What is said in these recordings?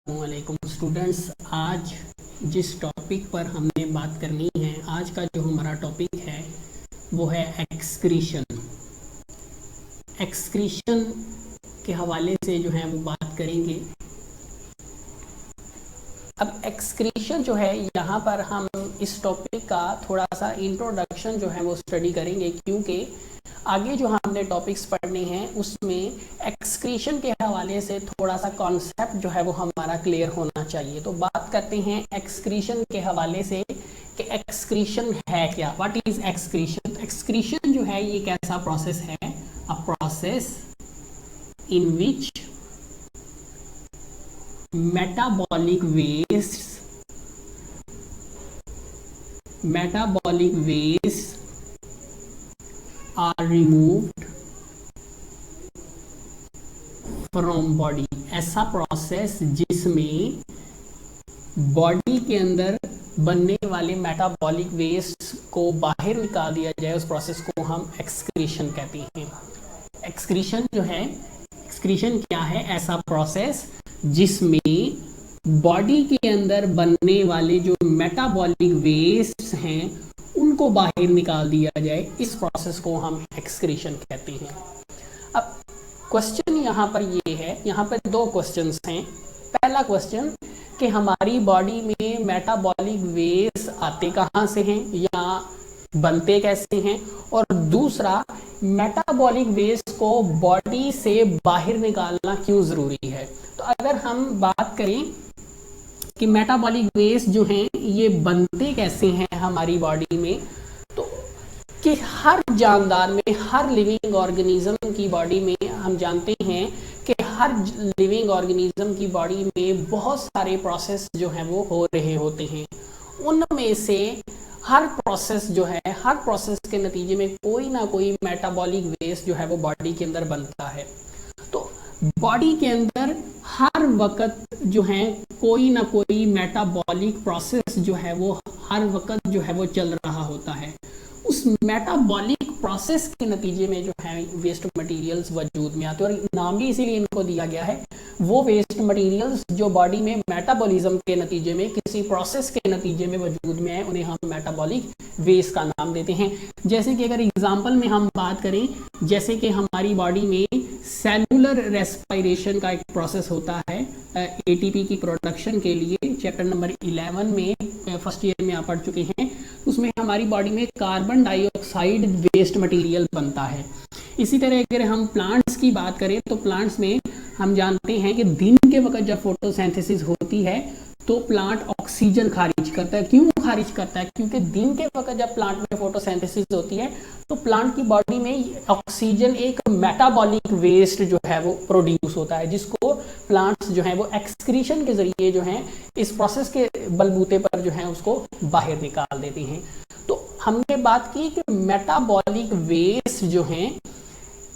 अस्सलामुअलैकुम स्टूडेंट्स। आज जिस टॉपिक पर हमने बात करनी है, आज का जो हमारा टॉपिक है वो है एक्सक्रीशन। एक्सक्रीशन के हवाले से जो है वो बात करेंगे। अब एक्सक्रीशन जो है, यहाँ पर हम इस टॉपिक का थोड़ा सा इंट्रोडक्शन जो है वो स्टडी करेंगे, क्योंकि आगे जो हमने टॉपिक्स पढ़ने हैं उसमें एक्सक्रीशन के हवाले से थोड़ा सा कॉन्सेप्ट जो है वो हमारा क्लियर होना चाहिए। तो बात करते हैं एक्सक्रीशन के हवाले से कि एक्सक्रीशन है क्या, व्हाट इज एक्सक्रीशन। एक्सक्रीशन जो है ये एक ऐसा प्रोसेस है, a process in which metabolic wastes are removed from body। ऐसा प्रोसेस जिसमें बॉडी के अंदर बनने वाले मेटाबॉलिक वेस्ट को बाहर निकाल दिया जाए, उस प्रोसेस को हम एक्सक्रीशन कहते हैं। एक्सक्रीशन जो है, एक्सक्रीशन क्या है? ऐसा प्रोसेस जिसमें बॉडी के अंदर बनने वाले जो मेटाबॉलिक वेस्ट हैं उनको बाहर निकाल दिया जाए, इस प्रोसेस को हम एक्सक्रीशन कहते हैं। अब क्वेश्चन यहाँ पर ये है, यहाँ पर दो क्वेश्चंस हैं। पहला क्वेश्चन कि हमारी बॉडी में मेटाबॉलिक वेस्ट आते कहाँ से हैं या बनते कैसे हैं, और दूसरा मेटाबॉलिक वेस्ट को बॉडी से बाहर निकालना क्यों ज़रूरी है। तो अगर हम बात करें कि मेटाबॉलिक वेस्ट जो हैं ये बनते कैसे हैं हमारी बॉडी में, तो कि हर जानदार में, हर लिविंग ऑर्गेनिज्म की बॉडी में हम जानते हैं कि हर लिविंग ऑर्गेनिज्म की बॉडी में बहुत सारे प्रोसेस जो हैं वो हो रहे होते हैं। उनमें से हर प्रोसेस जो है, हर प्रोसेस के नतीजे में कोई ना कोई मेटाबॉलिक वेस्ट जो है वो बॉडी के अंदर बनता है। तो बॉडी के अंदर हर वक्त जो है कोई ना कोई मेटाबॉलिक प्रोसेस जो है वो हर वक्त जो है वो चल रहा होता है। उस मेटाबॉलिक प्रोसेस के नतीजे में जो है वेस्ट मटेरियल्स वजूद में आते हैं, और नाम भी इसीलिए इनको दिया गया है। वो वेस्ट मटेरियल्स जो बॉडी में मेटाबॉलिज्म के नतीजे में, किसी प्रोसेस के नतीजे में वजूद में है, उन्हें हम मेटाबॉलिक वेस्ट का नाम देते हैं। जैसे कि अगर एग्जांपल में हम बात करें, जैसे कि हमारी बॉडी में सेलुलर रेस्पिरेशन का एक प्रोसेस होता है एटीपी की प्रोडक्शन के लिए। चैप्टर नंबर 11 में फर्स्ट ईयर में आप पढ़ चुके हैं। उसमें हमारी बॉडी में कार्बन डाइऑक्साइड वेस्ट मटेरियल बनता है। इसी तरह अगर हम प्लांट्स की बात करें तो प्लांट्स में हम जानते हैं कि दिन के वक्त जब फोटोसिंथेसिस होती है तो प्लांट ऑक्सीजन खारिज करता है। क्यों खारिज करता है? क्योंकि दिन के वक्त जब प्लांट में फोटोसिंथेसिस होती है तो प्लांट की बॉडी में ऑक्सीजन एक मेटाबॉलिक वेस्ट जो है वो प्रोड्यूस होता है, जिसको प्लांट्स जो है वो एक्सक्रीशन के जरिए जो है इस प्रोसेस के बलबूते पर जो है उसको बाहर निकाल देते हैं। तो हमने बात की कि मेटाबॉलिक वेस्ट जो हैं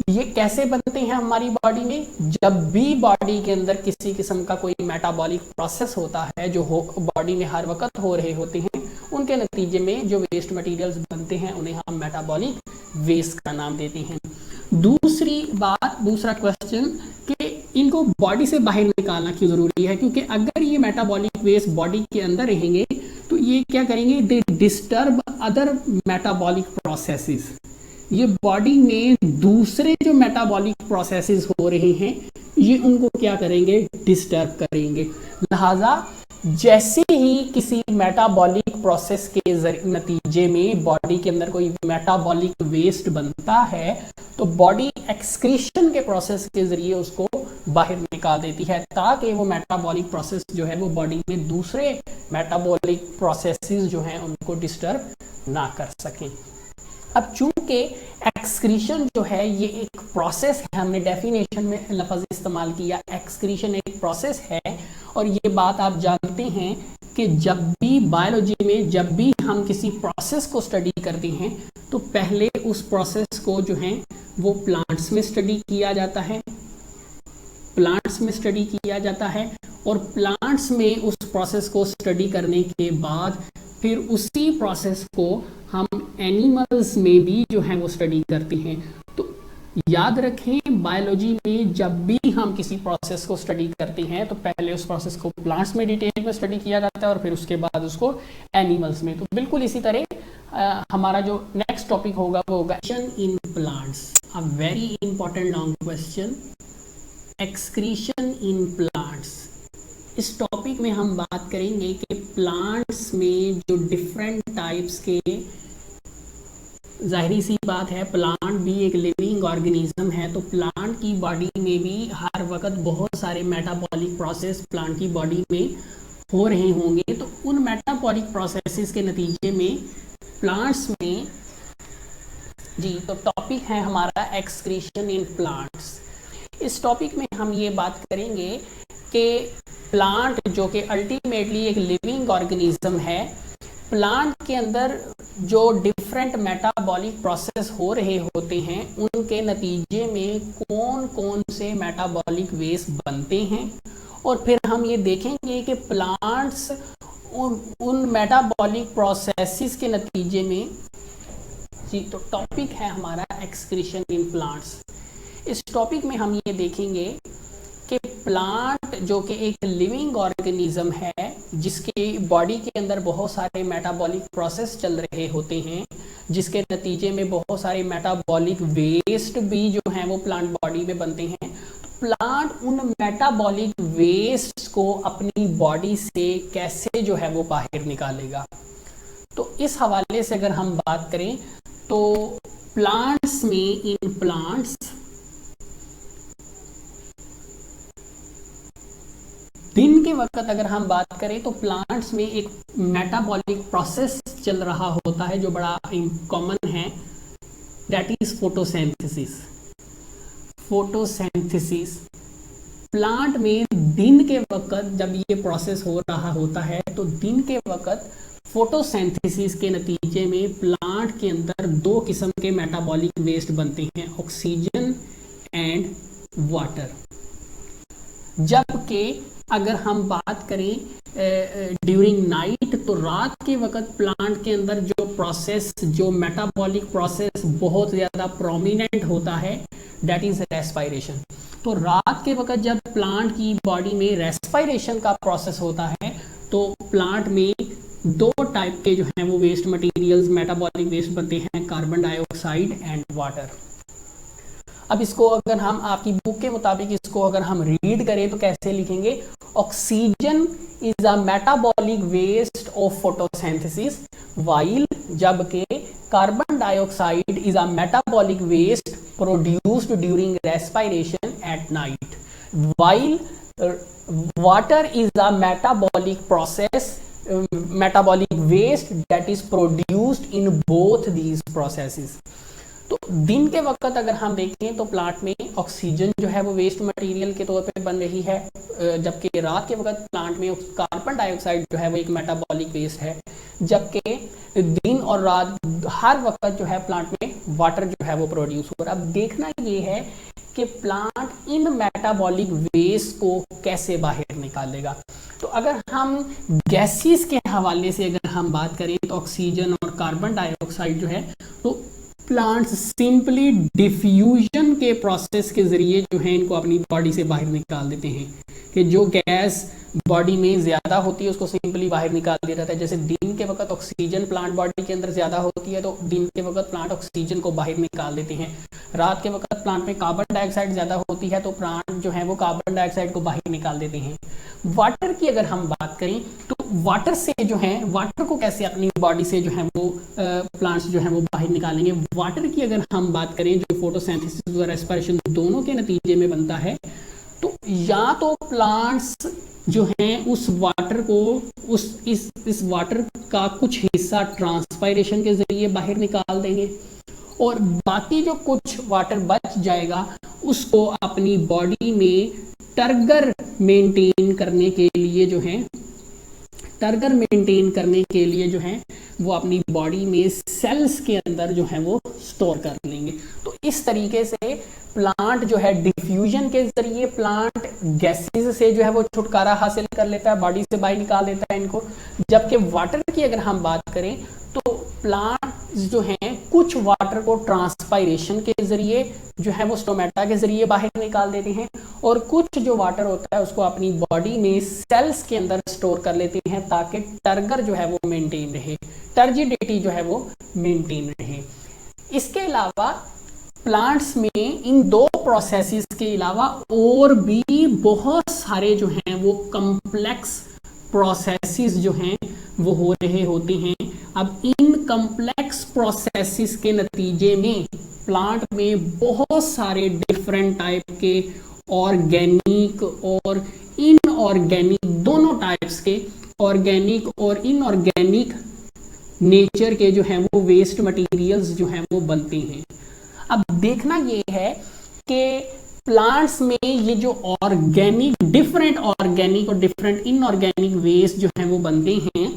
ये कैसे बनते हैं हमारी बॉडी में। जब भी बॉडी के अंदर किसी किस्म का कोई मेटाबॉलिक प्रोसेस होता है जो बॉडी में हर वक्त हो रहे होते हैं, उनके नतीजे में जो वेस्ट मटेरियल्स बनते हैं उन्हें हम मेटाबॉलिक वेस्ट का नाम देते हैं। दूसरी बात, दूसरा क्वेश्चन कि इनको बॉडी से बाहर निकालना क्यों ज़रूरी है, क्योंकि अगर ये मेटाबॉलिक वेस्ट बॉडी के अंदर रहेंगे तो ये क्या करेंगे, दे डिस्टर्ब अदर मेटाबॉलिक प्रोसेसेस। ये बॉडी में दूसरे जो मेटाबॉलिक प्रोसेसेस हो रहे हैं ये उनको क्या करेंगे, डिस्टर्ब करेंगे। लिहाजा जैसे ही किसी मेटाबॉलिक प्रोसेस के नतीजे में बॉडी के अंदर कोई मेटाबॉलिक वेस्ट बनता है तो बॉडी एक्सक्रीशन के प्रोसेस के जरिए उसको बाहर निकाल देती है, ताकि वो मेटाबॉलिक प्रोसेस जो है वो बॉडी में दूसरे मेटाबॉलिक प्रोसेसेस जो हैं उनको डिस्टर्ब ना कर सकें। अब चूंकि एक्सक्रीशन जो है ये एक प्रोसेस है, हमने डेफिनेशन में लफ्ज़ इस्तेमाल किया, एक्सक्रीशन एक प्रोसेस है। और ये बात आप जानते हैं कि जब भी बायोलॉजी में जब भी हम किसी प्रोसेस को स्टडी करते हैं तो पहले उस प्रोसेस को जो है वो प्लांट्स में स्टडी किया जाता है, प्लांट्स में स्टडी किया जाता है, और प्लांट्स में उस प्रोसेस को स्टडी करने के बाद फिर उसी प्रोसेस को हम एनिमल्स में भी जो है वो स्टडी करते हैं। तो याद रखें, बायोलॉजी में जब भी हम किसी प्रोसेस को स्टडी करते हैं तो पहले उस प्रोसेस को प्लांट्स में डिटेल में स्टडी किया जाता है और फिर उसके बाद उसको एनिमल्स में। तो बिल्कुल इसी तरह हमारा जो नेक्स्ट टॉपिक होगा वो होगा in plants, a very important long question, excretion in plants. इस टॉपिक में हम बात करेंगे कि प्लांट्स में जो डिफरेंट टाइप्स के, जाहिर सी बात है प्लांट भी एक लिविंग ऑर्गेनिज्म है, तो प्लांट की बॉडी में भी हर वक्त बहुत सारे मेटाबॉलिक प्रोसेस प्लांट की बॉडी में हो रहे होंगे। तो उन मेटाबॉलिक प्रोसेसेस के नतीजे में प्लांट्स में जी, तो टॉपिक है हमारा एक्सक्रीशन इन प्लांट्स। इस टॉपिक में हम ये बात करेंगे कि प्लांट जो कि अल्टीमेटली एक लिविंग ऑर्गेनिज्म है, प्लांट के अंदर जो डिफरेंट मेटाबॉलिक प्रोसेस हो रहे होते हैं उनके नतीजे में कौन कौन से मेटाबॉलिक वेस्ट बनते हैं, और फिर हम ये देखेंगे कि प्लांट्स उन मेटाबॉलिक प्रोसेसेस के नतीजे में जी, तो टॉपिक है हमारा एक्सक्रीशन इन प्लांट्स। इस टॉपिक में हम ये देखेंगे कि प्लांट जो कि एक लिविंग ऑर्गेनिज्म है जिसके बॉडी के अंदर बहुत सारे मेटाबॉलिक प्रोसेस चल रहे होते हैं, जिसके नतीजे में बहुत सारे मेटाबॉलिक वेस्ट भी जो हैं वो प्लांट बॉडी में बनते हैं। तो प्लांट उन मेटाबॉलिक वेस्ट को अपनी बॉडी से कैसे जो है वो बाहर निकालेगा। तो इस हवाले से अगर हम बात करें तो प्लांट्स में, इन प्लांट्स दिन के वक्त अगर हम बात करें तो प्लांट्स में एक मेटाबॉलिक प्रोसेस चल रहा होता है जो बड़ा कॉमन है, that is photosynthesis. Photosynthesis plant में दिन के वक्त जब ये प्रोसेस हो रहा होता है तो दिन के वक्त फोटोसिंथेसिस के नतीजे में प्लांट के अंदर दो किस्म के मेटाबॉलिक वेस्ट बनते हैं, ऑक्सीजन एंड वाटर। जबकि अगर हम बात करें ड्यूरिंग नाइट, तो रात के वक्त प्लांट के अंदर जो प्रोसेस, जो मेटाबॉलिक प्रोसेस बहुत ज़्यादा प्रोमिनेंट होता है, दैट इज रेस्पायरेशन। तो रात के वक्त जब प्लांट की बॉडी में रेस्पायरेशन का प्रोसेस होता है तो प्लांट में दो टाइप के जो हैं वो वेस्ट मटेरियल्स, मेटाबॉलिक वेस्ट बनते हैं, कार्बन डाइऑक्साइड एंड वाटर। अब इसको अगर हम आपकी बुक के मुताबिक इसको अगर हम रीड करें तो कैसे लिखेंगे, oxygen is a metabolic waste of photosynthesis, while जबकि carbon dioxide is a metabolic waste produced during respiration at night, while water is a metabolic process, metabolic waste that is produced in both these processes. तो दिन के वक्त अगर हम देखें तो plant में ऑक्सीजन जो है वो वेस्ट मटेरियल के तौर पे बन रही है, जबकि रात के वक्त प्लांट में कार्बन डाइऑक्साइड जो है वो एक मेटाबॉलिक वेस्ट है, जबकि दिन और रात हर वक्त जो है प्लांट में वाटर जो है वो प्रोड्यूस हो रहा है। अब देखना ये है कि प्लांट इन मेटाबॉलिक वेस्ट को कैसे बाहर निकालेगा। तो अगर हम गैसेस के हवाले से अगर हम बात करें तो ऑक्सीजन और कार्बन डाइऑक्साइड जो है तो प्लांट्स सिंपली डिफ्यूजन के प्रोसेस के जरिए जो है इनको अपनी बॉडी से बाहर निकाल देते हैं, कि जो गैस बॉडी में ज़्यादा होती है उसको सिंपली बाहर निकाल दिया जाता है। जैसे दिन के वक्त ऑक्सीजन प्लांट बॉडी के अंदर ज़्यादा होती है तो दिन के वक्त प्लांट ऑक्सीजन को बाहर निकाल देते हैं, रात के वक्त प्लांट में कार्बन डाइऑक्साइड ज़्यादा होती है तो प्लांट जो है वो कार्बन डाइऑक्साइड को बाहर निकाल देते हैं। वाटर की अगर हम बात करें तो वाटर से जो है, वाटर को कैसे अपनी बॉडी से जो है वो प्लांट्स जो है वो बाहर निकालेंगे। वाटर की अगर हम बात करें जो फोटोसिंथेसिस और रेस्पिरेशन दोनों के नतीजे में बनता है, तो या तो प्लांट्स जो हैं उस वाटर को इस वाटर का कुछ हिस्सा ट्रांसपायरेशन के जरिए बाहर निकाल देंगे और बाकी जो कुछ वाटर बच जाएगा उसको अपनी बॉडी में टर्गर मेंटेन करने के लिए जो है, टर्गर मेंटेन करने के लिए जो है वो अपनी बॉडी में सेल्स के अंदर जो है वो स्टोर कर लेंगे। तो इस तरीके से प्लांट जो है डिफ्यूजन के जरिए प्लांट गैसेस से जो है वो छुटकारा हासिल कर लेता है, बॉडी से बाहर निकाल देता है इनको। जबकि वाटर की अगर हम बात करें तो प्लांट जो हैं कुछ वाटर को ट्रांसपायरेशन के जरिए जो है वो स्टोमेटा के जरिए बाहर निकाल देते हैं, और कुछ जो वाटर होता है उसको अपनी बॉडी में सेल्स के अंदर स्टोर कर लेते हैं ताकि टर्गर जो है वो मेंटेन रहे, टर्जिडिटी जो है वो मेंटेन रहे। इसके अलावा प्लांट्स में इन दो प्रोसेसेस के अलावा और भी बहुत सारे जो हैं वो कम्प्लेक्स प्रोसेसेस जो हैं वो हो रहे होते हैं। अब इन कम्प्लेक्स प्रोसेसेस के नतीजे में प्लांट में बहुत सारे डिफरेंट टाइप के ऑर्गेनिक और इनऑर्गेनिक, दोनों टाइप्स के ऑर्गेनिक और इनऑर्गेनिक नेचर के जो हैं वो वेस्ट मटेरियल्स जो हैं वो बनते हैं। अब देखना ये है कि प्लांट्स में ये जो ऑर्गेनिक, डिफरेंट ऑर्गेनिक और डिफरेंट इनऑर्गेनिक वेस्ट जो हैं वो बनते हैं,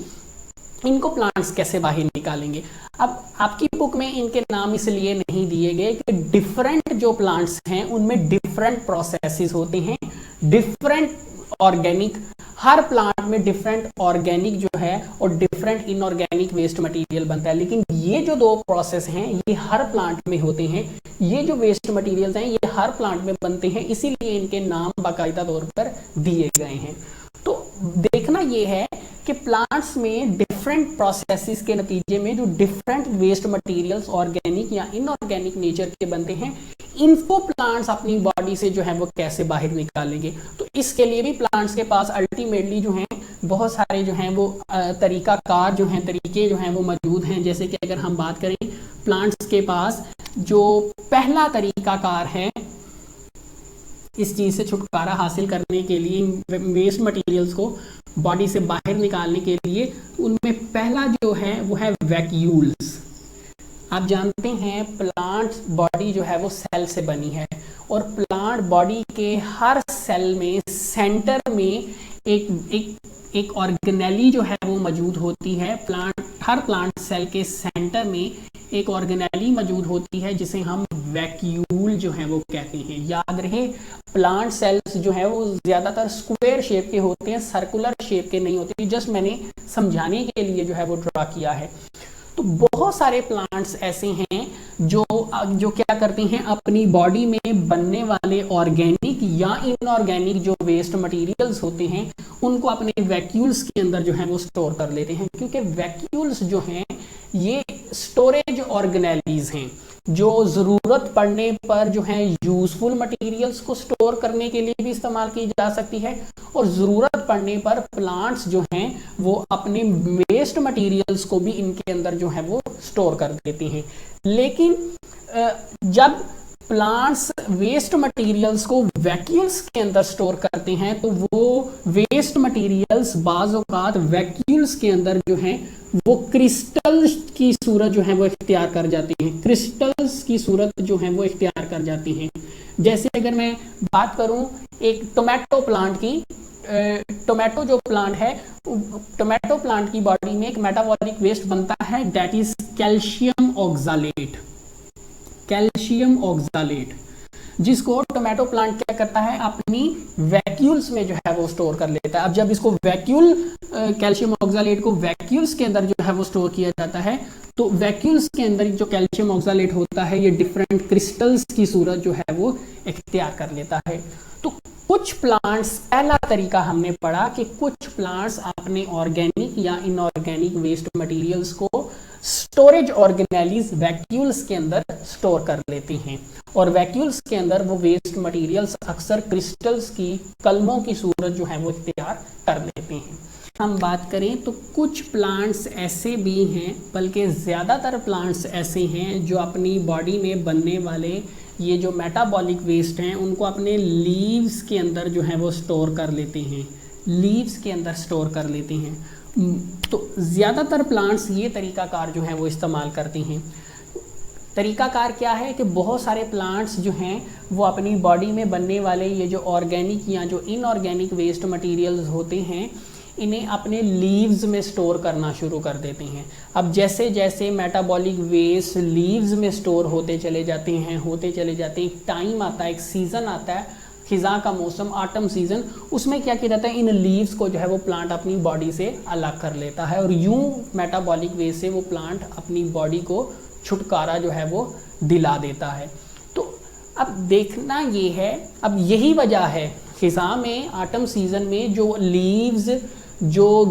इनको प्लांट्स कैसे बाहर निकालेंगे। अब आपकी बुक में इनके नाम इसलिए नहीं दिए गए कि डिफरेंट जो प्लांट्स हैं उनमें डिफरेंट प्रोसेसेस होते हैं, डिफरेंट ऑर्गेनिक, हर प्लांट में डिफरेंट ऑर्गेनिक जो है और डिफरेंट इनऑर्गेनिक वेस्ट मटेरियल बनता है। लेकिन ये जो दो प्रोसेस हैं ये हर प्लांट में होते हैं, ये जो वेस्ट मटेरियल्स हैं ये हर प्लांट में बनते हैं, इसीलिए इनके नाम बाकायदा तौर पर दिए गए हैं। तो देखना ये है कि प्लांट्स में डिफरेंट प्रोसेसेस के नतीजे में जो डिफरेंट वेस्ट मटेरियल्स ऑर्गेनिक या इनऑर्गेनिक नेचर के बनते हैं, इनको प्लांट्स अपनी बॉडी से जो है वो कैसे बाहर निकालेंगे। तो इसके लिए भी प्लांट्स के पास अल्टीमेटली जो हैं बहुत सारे जो हैं वो तरीके जो हैं वो मौजूद हैं। जैसे कि अगर हम बात करें प्लांट्स के पास जो पहला तरीकाकार है इस चीज़ से छुटकारा हासिल करने के लिए, वेस्ट मटेरियल्स को बॉडी से बाहर निकालने के लिए, उनमें पहला जो है वो है वैक्यूल्स। आप जानते हैं प्लांट बॉडी जो है वो सेल से बनी है, और प्लांट बॉडी के हर सेल में सेंटर में एक ऑर्गेनेली जो है वो मौजूद होती है। हर प्लांट सेल के सेंटर में एक ऑर्गेनेली मौजूद होती है जिसे हम वैक्यूल जो है वो कहते हैं। याद रहे प्लांट सेल्स जो है वो ज़्यादातर स्क्वायर शेप के होते हैं, सर्कुलर शेप के नहीं होते। जस्ट मैंने समझाने के लिए जो है वो ड्रा किया है। तो बहुत सारे प्लांट्स ऐसे हैं जो क्या करते हैं, अपनी बॉडी में बनने वाले ऑर्गेनिक या इनऑर्गेनिक जो वेस्ट मटेरियल्स होते हैं उनको अपने वैक्यूल्स के अंदर जो है वो स्टोर कर लेते हैं। क्योंकि वैक्यूल्स जो हैं ये स्टोरेज ऑर्गेनेलीज हैं जो ज़रूरत पड़ने पर जो है यूजफुल मटेरियल्स को स्टोर करने के लिए भी इस्तेमाल की जा सकती है, और ज़रूरत पड़ने पर प्लांट्स जो हैं वो अपने वेस्ट मटेरियल्स को भी इनके अंदर जो है वो स्टोर कर देते हैं। लेकिन जब प्लांट्स वेस्ट मटेरियल्स को वैक्यूल्स के अंदर स्टोर करते हैं तो वो वेस्ट मटेरियल्स बाज़ औक़ात वैक्यूल्स के अंदर जो हैं वो क्रिस्टल्स की सूरत जो है वो इख्तियार कर जाती हैं, क्रिस्टल्स की सूरत जो है वो इख्तियार कर जाती हैं। जैसे अगर मैं बात करूं एक टोमेटो प्लांट की, टोमेटो जो प्लांट है, टोमेटो प्लांट की बॉडी में एक मेटाबॉलिक वेस्ट बनता है, that is calcium oxalate. Calcium oxalate जिसको टोमेटो प्लांट क्या करता है, अपनी वैक्यूल्स में जो है वो स्टोर कर लेता है। अब जब इसको वैक्यूल कैल्शियम ऑक्सालेट को वैक्यूल्स के अंदर जो है वो स्टोर किया जाता है, तो वैक्यूल्स के अंदर जो कैल्शियम ऑक्सालेट होता है ये डिफरेंट क्रिस्टल्स की सूरत जो है वो इख्तियार कर लेता है। तो कुछ प्लांट्स, पहला तरीका हमने पढ़ा कि कुछ प्लांट्स अपने ऑर्गेनिक या इनऑर्गेनिक वेस्ट मटेरियल्स को स्टोरेज ऑर्गेनेलीज वैक्यूल्स के अंदर स्टोर कर लेते हैं, और वैक्यूल्स के अंदर वो वेस्ट मटेरियल्स अक्सर क्रिस्टल्स की कलमों की सूरत जो है वो इख्तियार कर लेते हैं। हम बात करें तो कुछ प्लांट्स ऐसे भी हैं, बल्कि ज़्यादातर प्लांट्स ऐसे हैं जो अपनी बॉडी में बनने वाले ये जो मेटाबॉलिक वेस्ट हैं उनको अपने लीव्स के अंदर जो है वो स्टोर कर लेते हैं, लीव्स के अंदर स्टोर कर लेते हैं। तो ज़्यादातर प्लांट्स ये तरीकाकार जो है वो इस्तेमाल करते हैं। तरीकाकार क्या है कि बहुत सारे प्लांट्स जो हैं वो अपनी बॉडी में बनने वाले ये जो ऑर्गेनिक या जो इनऑर्गेनिक वेस्ट मटेरियल्स होते हैं इन्हें अपने लीव्स में स्टोर करना शुरू कर देते हैं। अब जैसे जैसे मेटाबॉलिक वेस्ट लीव्स में स्टोर होते चले जाते हैं, एक टाइम आता है, एक सीज़न आता है खिज़ां का मौसम, ऑटम सीजन, उसमें क्या किया जाता है, इन लीव्स को जो है वो प्लांट अपनी बॉडी से अलग कर लेता है और यूं मेटाबॉलिक वे से वो प्लांट अपनी बॉडी को छुटकारा जो है वो दिला देता है। तो अब देखना ये है, अब यही वजह है खिज़ां में ऑटम सीजन में जो लीव्स जो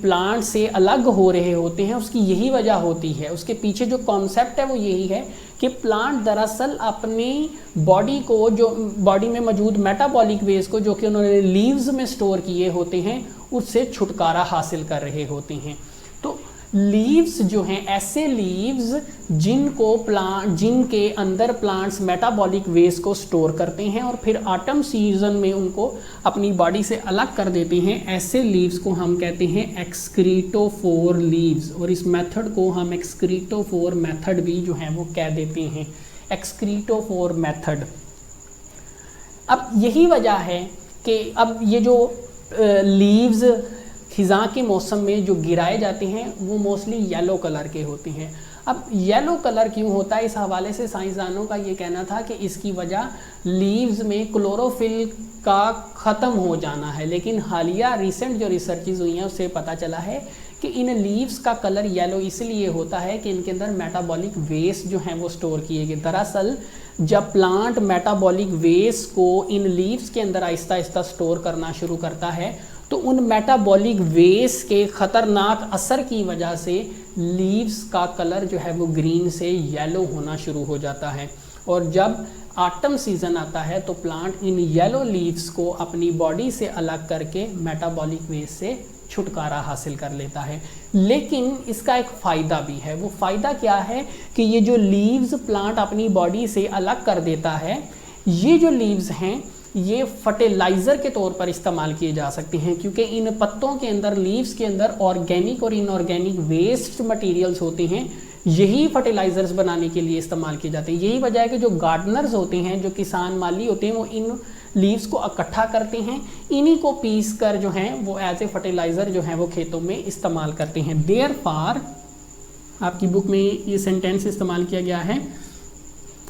प्लांट से अलग हो रहे होते हैं, उसकी यही वजह होती है, उसके पीछे जो कॉन्सेप्ट है वो यही है कि प्लांट दरअसल अपनी बॉडी को, जो बॉडी में मौजूद मेटाबॉलिक वेस्ट को जो कि उन्होंने लीव्स में स्टोर किए होते हैं, उससे छुटकारा हासिल कर रहे होते हैं। तो लीव्स जो हैं, ऐसे लीव्स जिनके अंदर प्लांट्स मेटाबॉलिक वेस्ट को स्टोर करते हैं और फिर ऑटम सीजन में उनको अपनी बॉडी से अलग कर देते हैं, ऐसे लीव्स को हम कहते हैं एक्सक्रीटोफोर लीव्स, और इस मेथड को हम एक्सक्रीटोफोर मेथड भी जो है वो कह देते हैं, एक्सक्रीटोफोर मेथड। अब यही वजह है कि अब ये जो लीव्स खिज़ां के मौसम में जो गिराए जाते हैं वो मोस्टली येलो कलर के होते हैं। अब येलो कलर क्यों होता है, इस हवाले से साइंसदानों का ये कहना था कि इसकी वजह लीव्स में क्लोरोफिल का ख़त्म हो जाना है, लेकिन हालिया रिसेंट जो रिसर्चेज हुई हैं उससे पता चला है कि इन लीव्स का कलर येलो इसलिए होता है कि इनके अंदर मेटाबॉलिक वेस्ट जो हैं वो स्टोर किए गए। दरअसल जब प्लांट मेटाबॉलिक वेस्ट को इन लीव्स के अंदर आहिस्ता आहिस्ता स्टोर करना शुरू करता है, तो उन मेटाबॉलिक वेस्ट के ख़तरनाक असर की वजह से लीव्स का कलर जो है वो ग्रीन से येलो होना शुरू हो जाता है। और जब ऑटम सीज़न आता है तो प्लांट इन येलो लीव्स को अपनी बॉडी से अलग करके मेटाबॉलिक वेस्ट से छुटकारा हासिल कर लेता है। लेकिन इसका एक फ़ायदा भी है। वो फ़ायदा क्या है कि ये जो लीव्स प्लांट अपनी बॉडी से अलग कर देता है, ये जो लीव्स हैं ये फर्टिलाइज़र के तौर पर इस्तेमाल किए जा सकते हैं, क्योंकि इन पत्तों के अंदर, लीव्स के अंदर ऑर्गेनिक और इनऑर्गेनिक वेस्ट मटेरियल्स होते हैं, यही फर्टिलाइज़र्स बनाने के लिए इस्तेमाल किए जाते हैं। यही वजह है कि जो गार्डनर्स होते हैं, जो किसान माली होते हैं, वो इन लीव्स को इकट्ठा करते हैं, इन्हीं को पीस कर जो हैं वो एज ए फर्टिलाइज़र जो है वो खेतों में इस्तेमाल करते हैं। देयरफॉर आपकी बुक में ये सेंटेंस इस्तेमाल किया गया है,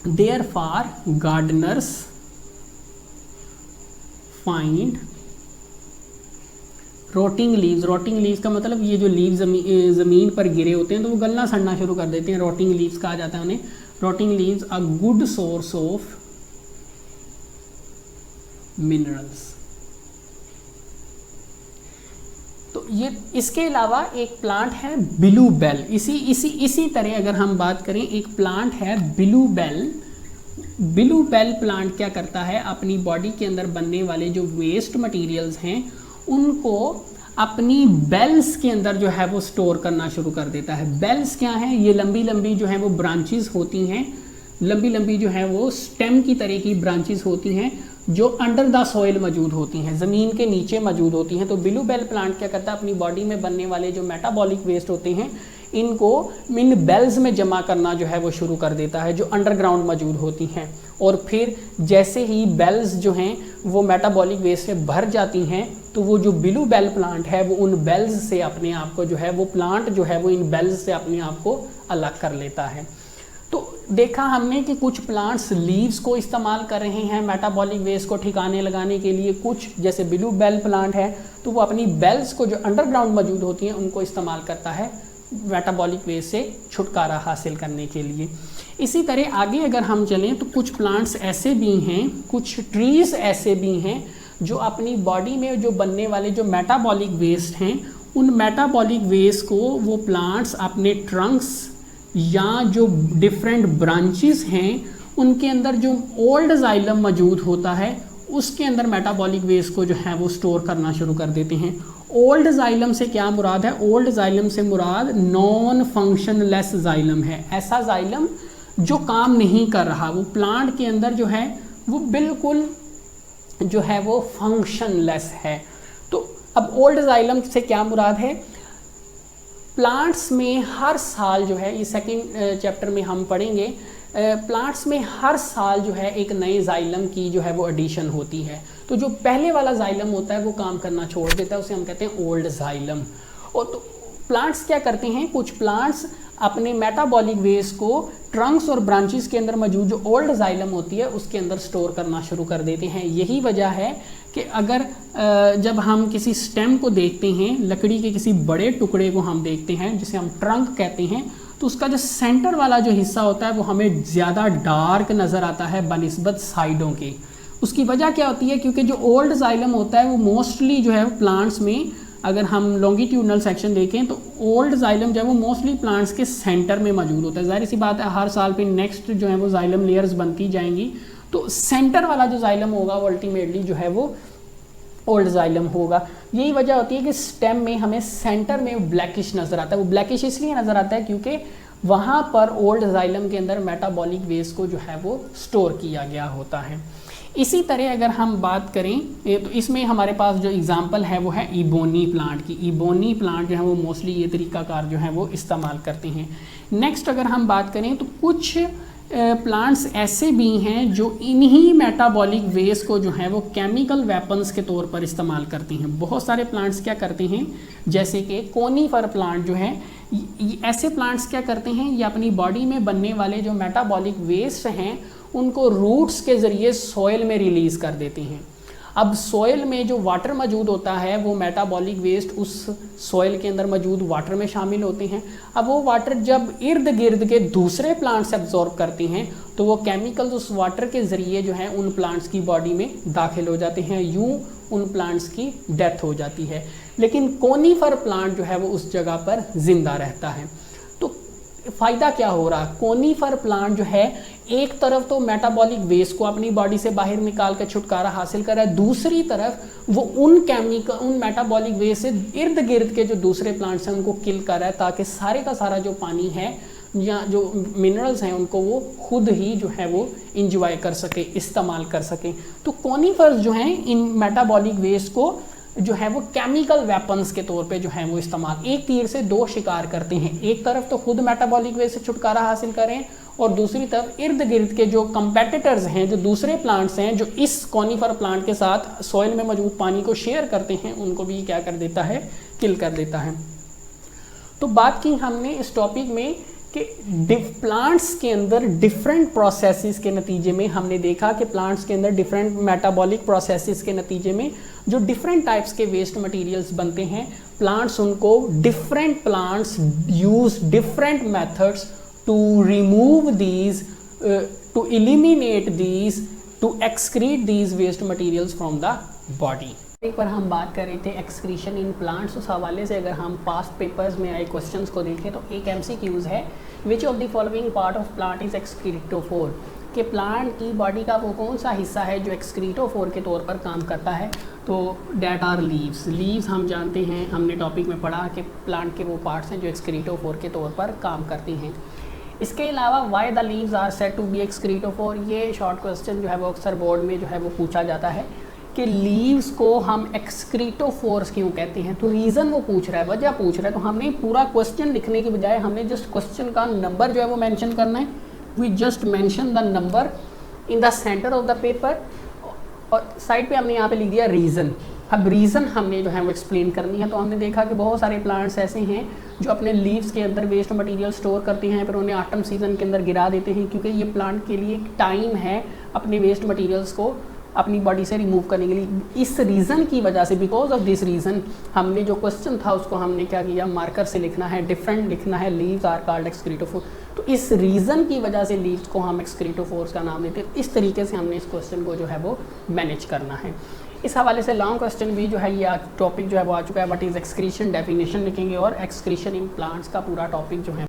therefore gardeners find rotting leaves. Rotting leaves का मतलब ये जो लीव्स ज़मीन पर गिरे होते हैं तो वो गलना सड़ना शुरू कर देते हैं, रोटिंग लीव्स कहा जाता है उन्हें। Rotting leaves a good source of minerals. तो ये इसके अलावा एक प्लांट है बिलू बेल। इसी तरह अगर हम बात करें, एक प्लांट है बिलू बेल। बिलू बेल प्लांट क्या करता है, अपनी बॉडी के अंदर बनने वाले जो वेस्ट मटेरियल्स हैं उनको अपनी बेल्स के अंदर जो है वो स्टोर करना शुरू कर देता है। बेल्स क्या हैं, ये लंबी लंबी जो है वो ब्रांचेस होती हैं, लंबी लंबी जो है वो स्टेम की तरह की ब्रांचेस होती हैं जो अंडर द सॉइल मौजूद होती हैं, ज़मीन के नीचे मौजूद होती हैं। तो बिलू बेल प्लांट क्या करता है, अपनी बॉडी में बनने वाले जो मेटाबॉलिक वेस्ट होते हैं इनको इन बेल्स में जमा करना जो है वो शुरू कर देता है, जो अंडरग्राउंड मौजूद होती हैं। और फिर जैसे ही बेल्स जो हैं वो मेटाबॉलिक वेस्ट से भर जाती हैं, तो वो जो बिलू बेल प्लांट है वो उन बेल्स से अपने आप को जो है वो प्लांट जो है वो इन बेल्स से अपने आप को अलग कर लेता है। तो देखा हमने कि कुछ प्लांट्स लीव्स को इस्तेमाल कर रहे हैं मेटाबॉलिक वेस्ट को ठिकाने लगाने के लिए, कुछ जैसे बिलू बेल प्लांट है तो वो अपनी बेल्स को जो अंडरग्राउंड मौजूद होती हैं उनको इस्तेमाल करता है मेटाबॉलिक वेस्ट से छुटकारा हासिल करने के लिए। इसी तरह आगे अगर हम चलें तो कुछ प्लांट्स ऐसे भी हैं, कुछ ट्रीज़ ऐसे भी हैं जो अपनी बॉडी में जो बनने वाले जो मेटाबॉलिक वेस्ट हैं उन मेटाबॉलिक वेस्ट को वो प्लांट्स अपने ट्रंक्स या जो डिफरेंट ब्रांचेस हैं उनके अंदर जो ओल्ड जाइलम मौजूद होता है उसके अंदर मेटाबॉलिक वेस्ट को जो है वो स्टोर करना शुरू कर देते हैं। ओल्ड जाइलम से क्या मुराद है, ओल्ड जाइलम से मुराद नॉन फंक्शनलेस जाइलम है, ऐसा जाइलम जो काम नहीं कर रहा, वो प्लांट के अंदर जो है वो बिल्कुल जो है वो फंक्शनलेस है। तो अब ओल्ड जाइलम से क्या मुराद है, प्लांट्स में हर साल जो है, ये सेकंड चैप्टर में हम पढ़ेंगे, प्लांट्स में हर साल जो है एक नए जाइलम की जो है वो एडिशन होती है। तो जो पहले वाला जाइलम होता है वो काम करना छोड़ देता है, उसे हम कहते हैं ओल्ड जाइलम। और तो प्लांट्स क्या करते हैं, कुछ प्लांट्स अपने मेटाबॉलिक वेस्ट को ट्रंक्स और ब्रांचेस के अंदर मौजूद जो ओल्ड जाइलम होती है उसके अंदर स्टोर करना शुरू कर देते हैं। यही वजह है कि अगर जब हम किसी स्टेम को देखते हैं, लकड़ी के किसी बड़े टुकड़े को हम देखते हैं जिसे हम ट्रंक कहते हैं, तो उसका जो सेंटर वाला जो हिस्सा होता है वो हमें ज़्यादा डार्क नज़र आता है बनिस्बत साइडों के। उसकी वजह क्या होती है, क्योंकि जो ओल्ड जाइलम होता है वो मोस्टली जो है प्लांट्स में, अगर हम लॉन्गिट्यूडनल सेक्शन देखें तो ओल्ड जाइलम जो है वो मोस्टली प्लांट्स के सेंटर में मौजूद होता है। जाहिर सी बात है हर साल पे नेक्स्ट जो है वो जाइलम लेयर्स बनती जाएंगी, तो सेंटर वाला जो जाइलम होगा वो अल्टीमेटली जो है वो ओल्ड जाइलम होगा। यही वजह होती है कि स्टेम में हमें सेंटर में ब्लैकिश नज़र आता है। वो ब्लैकिश इसलिए नज़र आता है क्योंकि वहाँ पर ओल्ड जाइलम के अंदर मेटाबॉलिक वेस्ट को जो है वो स्टोर किया गया होता है। इसी तरह अगर हम बात करें तो इसमें हमारे पास जो एग्जांपल है वो है इबोनी प्लांट की। इबोनी प्लांट जो है वो मोस्टली ये तरीकाकार जो है वो इस्तेमाल करते हैं। नेक्स्ट अगर हम बात करें तो कुछ प्लांट्स ऐसे भी हैं जो इन्हीं मेटाबॉलिक वेस्ट को जो है वो केमिकल वेपन्स के तौर पर इस्तेमाल करते हैं। बहुत सारे प्लांट्स क्या करते हैं, जैसे कि कोनीफर प्लांट जो है, ऐसे प्लांट्स क्या करते हैं, ये अपनी बॉडी में बनने वाले जो मेटाबॉलिक वेस्ट हैं उनको रूट्स के ज़रिए सॉइल में रिलीज़ कर देते हैं। अब सॉइल में जो वाटर मौजूद होता है वो मेटाबॉलिक वेस्ट उस सॉइल के अंदर मौजूद वाटर में शामिल होते हैं। अब वो वाटर जब इर्द गिर्द के दूसरे प्लांट्स एब्जॉर्ब करते हैं तो वो केमिकल्स उस वाटर के ज़रिए जो है उन प्लांट्स की बॉडी में दाखिल हो जाते हैं, यूँ उन प्लांट्स की डेथ हो जाती है। लेकिन कोनीफर प्लांट जो है वो उस जगह पर ज़िंदा रहता है। तो फ़ायदा क्या हो रहा, कोनीफर प्लांट जो है एक तरफ तो मेटाबॉलिक वेस्ट को अपनी बॉडी से बाहर निकाल कर छुटकारा हासिल कर रहा है, दूसरी तरफ वो उन मेटाबॉलिक वेस्ट से इर्द गिर्द के जो दूसरे प्लांट्स हैं उनको किल कर रहा है, ताकि सारे का सारा जो पानी है या जो मिनरल्स हैं उनको वो खुद ही जो है वो इंजॉय कर सके, इस्तेमाल कर सके। तो कोनीफर्स जो हैं इन मेटाबॉलिक वेस्ट को जो है वो केमिकल वेपन्स के तौर पे जो है वो इस्तेमाल, एक तीर से दो शिकार करते हैं। एक तरफ तो खुद मेटाबॉलिक वेस्ट से छुटकारा हासिल करें और दूसरी तरफ इर्द गिर्द के जो कंपेटिटर्स हैं, जो दूसरे प्लांट्स हैं जो इस कोनीफर प्लांट के साथ सॉइल में मौजूद पानी को शेयर करते हैं, उनको भी क्या कर देता है, किल कर देता है। तो बात की हमने इस टॉपिक में कि प्लांट्स के अंदर डिफरेंट प्रोसेसेस के नतीजे में हमने देखा कि प्लांट्स के अंदर डिफरेंट मेटाबॉलिक प्रोसेसेस के नतीजे में जो डिफरेंट टाइप्स के वेस्ट मटेरियल्स बनते हैं, प्लांट्स उनको different plants use different methods to remove these, to eliminate these, to excrete these waste materials from the body. एक बार हम बात कर रहे थे एक्सक्रीशन इन प्लांट्स, उस हवाले से अगर हम पास्ट पेपर्स में आए क्वेश्चंस को देखें तो एक MCQs है, which of the following part of plant is excretophore, कि प्लांट की बॉडी का वो कौन सा हिस्सा है जो एक्सक्रीटोफोर के तौर पर काम करता है। तो डेट आर लीव्स। लीव्स हम जानते हैं, हमने टॉपिक में पढ़ा कि प्लांट के वो पार्ट्स हैं जो एक्सक्रीटोफोर के तौर पर काम करती हैं। इसके अलावा why the leaves are said to be excretophore, ये शॉर्ट क्वेश्चन जो है वो अक्सर बोर्ड में जो है वो पूछा जाता है कि लीव्स को हम एक्सक्रीटोफोर्स क्यों कहते हैं। तो रीज़न वो पूछ रहा है, वजह पूछ रहा है, तो हमने पूरा क्वेश्चन लिखने की बजाय हमने जस्ट क्वेश्चन का नंबर जो है वो मेंशन करना है। We just mention the number in the centre of the paper और साइड पे हमने यहाँ पे लिख दिया रीज़न। अब रीज़न हमने जो है वो एक्सप्लेन करनी है। तो हमने देखा कि बहुत सारे प्लांट्स ऐसे हैं जो अपने लीव्स के अंदर वेस्ट मटेरियल स्टोर करते हैं, फिर उन्हें ऑटम सीजन के अंदर गिरा देते हैं, क्योंकि ये प्लांट के लिए एक टाइम है अपने वेस्ट मटेरियल्स को अपनी बॉडी से रिमूव करने के लिए। इस रीज़न की वजह से, बिकॉज ऑफ दिस रीज़न, हमने जो क्वेश्चन था उसको हमने क्या किया, मार्कर से लिखना है, डिफरेंट लिखना है, लीव्स आर कॉल्ड एक्सक्रीटोफोर। तो इस रीज़न की वजह से लीव्स को हम एक्सक्रीटोफोर्स का नाम देते हैं। इस तरीके से हमने इस क्वेश्चन को जो है वो मैनेज करना है। इस हवाले से लॉन्ग क्वेश्चन भी जो है ये टॉपिक जो है वो आ चुका है, व्हाट इज़ एक्सक्रीशन, डेफिनेशन लिखेंगे और एक्सक्रीशन इन प्लांट्स का पूरा टॉपिक जो है